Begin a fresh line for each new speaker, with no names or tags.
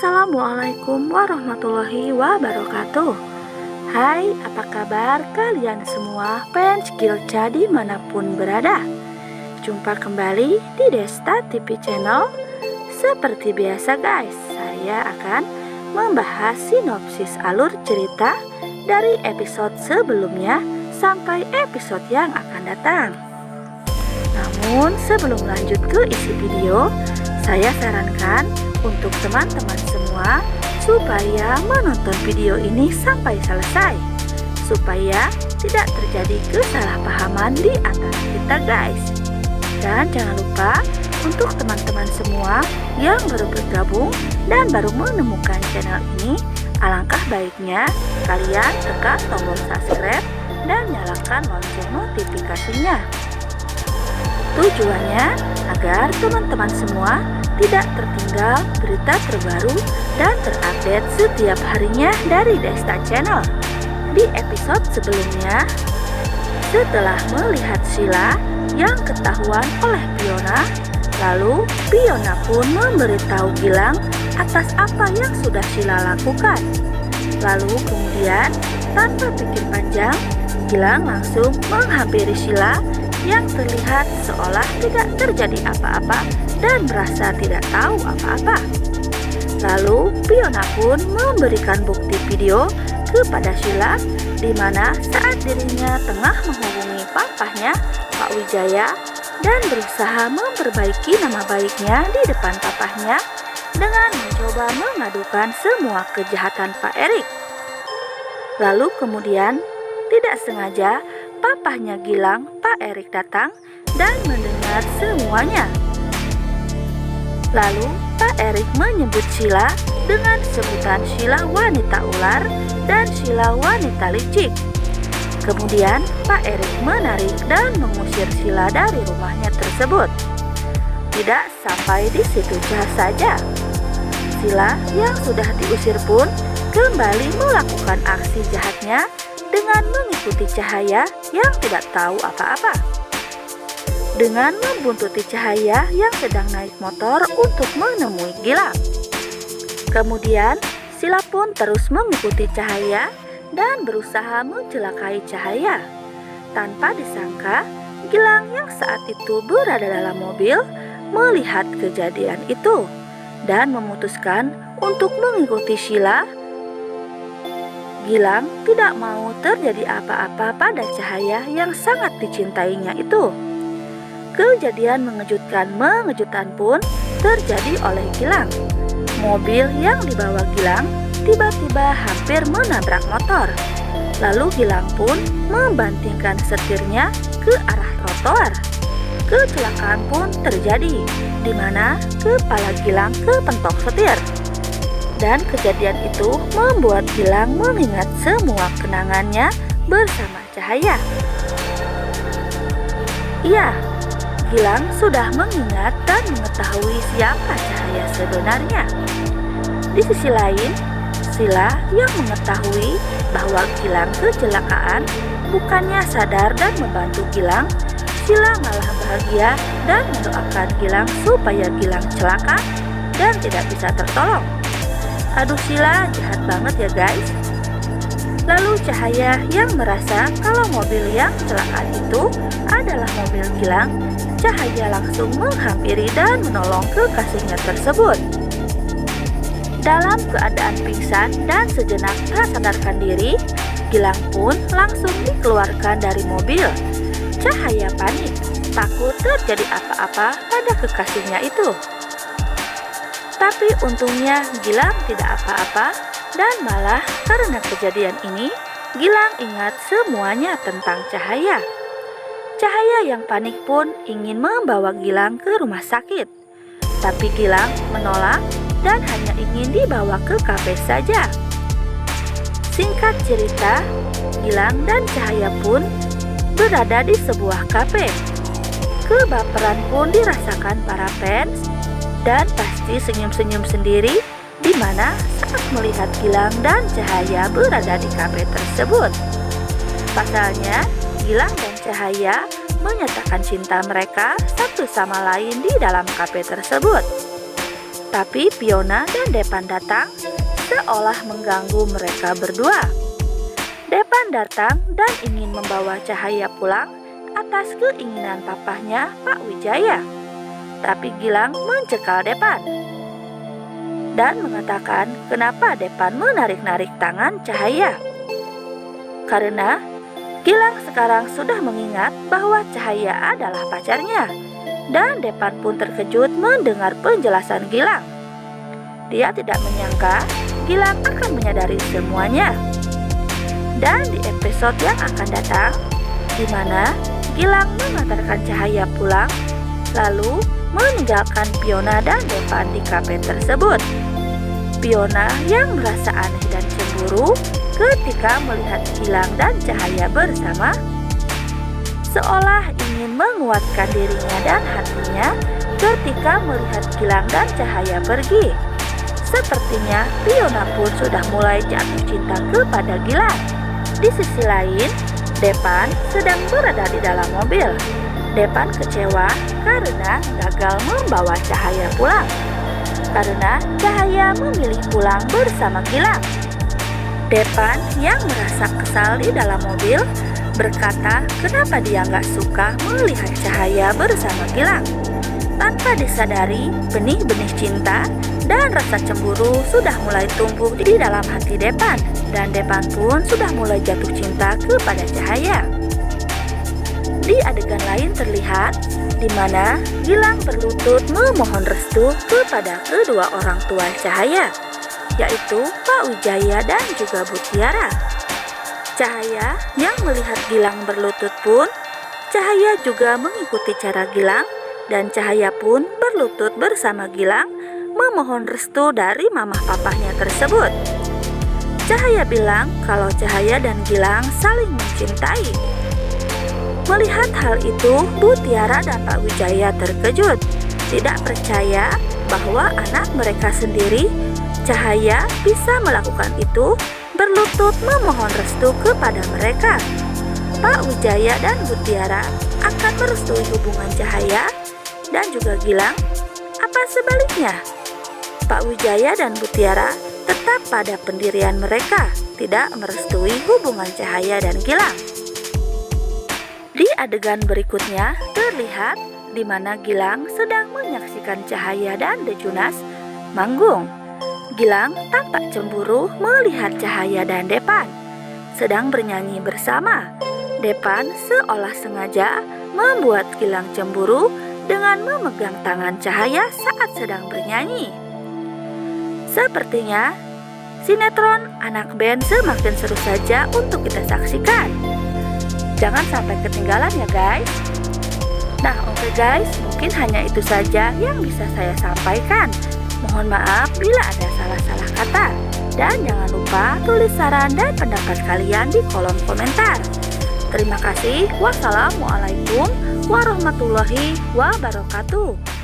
Assalamualaikum warahmatullahi wabarakatuh. Hai, apa kabar kalian semua fans Gilca dimanapun berada? Jumpa kembali di Desta TV Channel. Seperti biasa guys, saya akan membahas sinopsis alur cerita dari episode sebelumnya sampai episode yang akan datang. Namun sebelum lanjut ke isi video, saya sarankan untuk teman-teman semua supaya menonton video ini sampai selesai, supaya tidak terjadi kesalahpahaman di antara kita guys. Dan jangan lupa untuk teman-teman semua yang baru bergabung dan baru menemukan channel ini, alangkah baiknya kalian tekan tombol subscribe dan nyalakan lonceng notifikasinya. Tujuannya agar teman-teman semua tidak tertinggal berita terbaru dan terupdate setiap harinya dari Desta Channel. Di episode sebelumnya, setelah melihat Sheila yang ketahuan oleh Fiona, lalu Fiona pun memberitahu Gilang atas apa yang sudah Sheila lakukan. Lalu kemudian tanpa pikir panjang, Gilang langsung menghampiri Sheila yang terlihat seolah tidak terjadi apa-apa dan merasa tidak tahu apa-apa. Lalu Fiona pun memberikan bukti video kepada Sheila di mana saat dirinya tengah menghubungi papahnya, Pak Wijaya, dan berusaha memperbaiki nama baiknya di depan papahnya dengan mencoba mengadukan semua kejahatan Pak Erik. Lalu kemudian tidak sengaja papahnya Gilang, Pak Erik datang dan mendengar semuanya. Lalu Pak Erik menyebut Sheila dengan sebutan Sheila wanita ular dan Sheila wanita licik. Kemudian Pak Erik menarik dan mengusir Sheila dari rumahnya tersebut. Tidak sampai di situ saja, Sheila yang sudah diusir pun kembali melakukan aksi jahatnya dengan mengikuti Cahaya yang tidak tahu apa-apa. Dengan membuntuti Cahaya yang sedang naik motor untuk menemui Gilang. Kemudian Sheila pun terus mengikuti Cahaya dan berusaha mencelakai Cahaya. Tanpa disangka, Gilang yang saat itu berada dalam mobil melihat kejadian itu dan memutuskan untuk mengikuti Sheila. Gilang tidak mau terjadi apa-apa pada Cahaya yang sangat dicintainya itu. Kejadian mengejutkan pun terjadi oleh Gilang. Mobil yang dibawa Gilang tiba-tiba hampir menabrak motor. Lalu Gilang pun membantingkan setirnya ke arah trotoar. Kecelakaan pun terjadi, di mana kepala Gilang kepentok setir. Dan kejadian itu membuat Gilang mengingat semua kenangannya bersama Cahaya. Iya, Gilang sudah mengingat dan mengetahui siapa Cahaya sebenarnya. Di sisi lain, Sheila yang mengetahui bahwa Gilang kecelakaan bukannya sadar dan membantu Gilang, Sheila malah bahagia dan mendoakan Gilang supaya Gilang celaka dan tidak bisa tertolong. Aduh, Sheila jahat banget ya guys. Lalu Cahaya yang merasa kalau mobil yang kecelakaan itu adalah mobil Gilang, Cahaya langsung menghampiri dan menolong kekasihnya tersebut. Dalam keadaan pingsan dan sejenak tak sadarkan diri, Gilang pun langsung dikeluarkan dari mobil. Cahaya panik, takut terjadi apa-apa pada kekasihnya itu. Tapi untungnya Gilang tidak apa-apa dan malah karena kejadian ini Gilang ingat semuanya tentang Cahaya. Cahaya yang panik pun ingin membawa Gilang ke rumah sakit. Tapi Gilang menolak dan hanya ingin dibawa ke kafe saja. Singkat cerita, Gilang dan Cahaya pun berada di sebuah kafe. Kebaperan pun dirasakan para fans dan pasti senyum-senyum sendiri di mana saat melihat Gilang dan Cahaya berada di kafe tersebut. Pasalnya, Gilang dan Cahaya menyatakan cinta mereka satu sama lain di dalam kafe tersebut. Tapi Fiona dan Depan datang seolah mengganggu mereka berdua. Depan datang dan ingin membawa Cahaya pulang atas keinginan papahnya, Pak Wijaya. Tapi Gilang mencekal Depan dan mengatakan kenapa Depan menarik-narik tangan Cahaya. Karena Gilang sekarang sudah mengingat bahwa Cahaya adalah pacarnya. Dan Depan pun terkejut mendengar penjelasan Gilang. Dia tidak menyangka Gilang akan menyadari semuanya. Dan di episode yang akan datang, di mana Gilang mengantarkan Cahaya pulang, lalu meninggalkan Fiona dan Depan di kafe tersebut. Fiona yang merasa aneh dan cemburu ketika melihat Gilang dan Cahaya bersama, seolah ingin menguatkan dirinya dan hatinya ketika melihat Gilang dan Cahaya pergi. Sepertinya Fiona pun sudah mulai jatuh cinta kepada Gilang. Di sisi lain, Depan sedang berada di dalam mobil. Depan kecewa karena gagal membawa Cahaya pulang, karena Cahaya memilih pulang bersama Gilang. Depan yang merasa kesal di dalam mobil berkata kenapa dia nggak suka melihat Cahaya bersama Gilang. Tanpa disadari, benih-benih cinta dan rasa cemburu sudah mulai tumbuh di dalam hati Depan, dan Depan pun sudah mulai jatuh cinta kepada Cahaya. Di adegan lain terlihat di mana Gilang berlutut memohon restu kepada kedua orang tua Cahaya, yaitu Pak Wijaya dan juga Bu Tiara. Cahaya yang melihat Gilang berlutut pun, Cahaya juga mengikuti cara Gilang, dan Cahaya pun berlutut bersama Gilang memohon restu dari mamah papahnya tersebut. Cahaya bilang kalau Cahaya dan Gilang saling mencintai. Melihat hal itu, Bu Tiara dan Pak Wijaya terkejut, tidak percaya bahwa anak mereka sendiri, Cahaya, bisa melakukan itu, berlutut memohon restu kepada mereka. Pak Wijaya dan Bu Tiara akan merestui hubungan Cahaya dan juga Gilang. Apa sebaliknya? Pak Wijaya dan Bu Tiara tetap pada pendirian mereka, tidak merestui hubungan Cahaya dan Gilang. Di adegan berikutnya terlihat di mana Gilang sedang menyaksikan Cahaya dan Dejunas manggung. Gilang tampak cemburu melihat Cahaya dan Depan sedang bernyanyi bersama. Depan seolah sengaja membuat Gilang cemburu dengan memegang tangan Cahaya saat sedang bernyanyi. Sepertinya sinetron anak band semakin seru saja untuk kita saksikan. Jangan sampai ketinggalan ya guys. Nah oke guys, mungkin hanya itu saja yang bisa saya sampaikan. Mohon maaf bila ada salah-salah kata. Dan jangan lupa tulis saran dan pendapat kalian di kolom komentar. Terima kasih. Wassalamualaikum warahmatullahi wabarakatuh.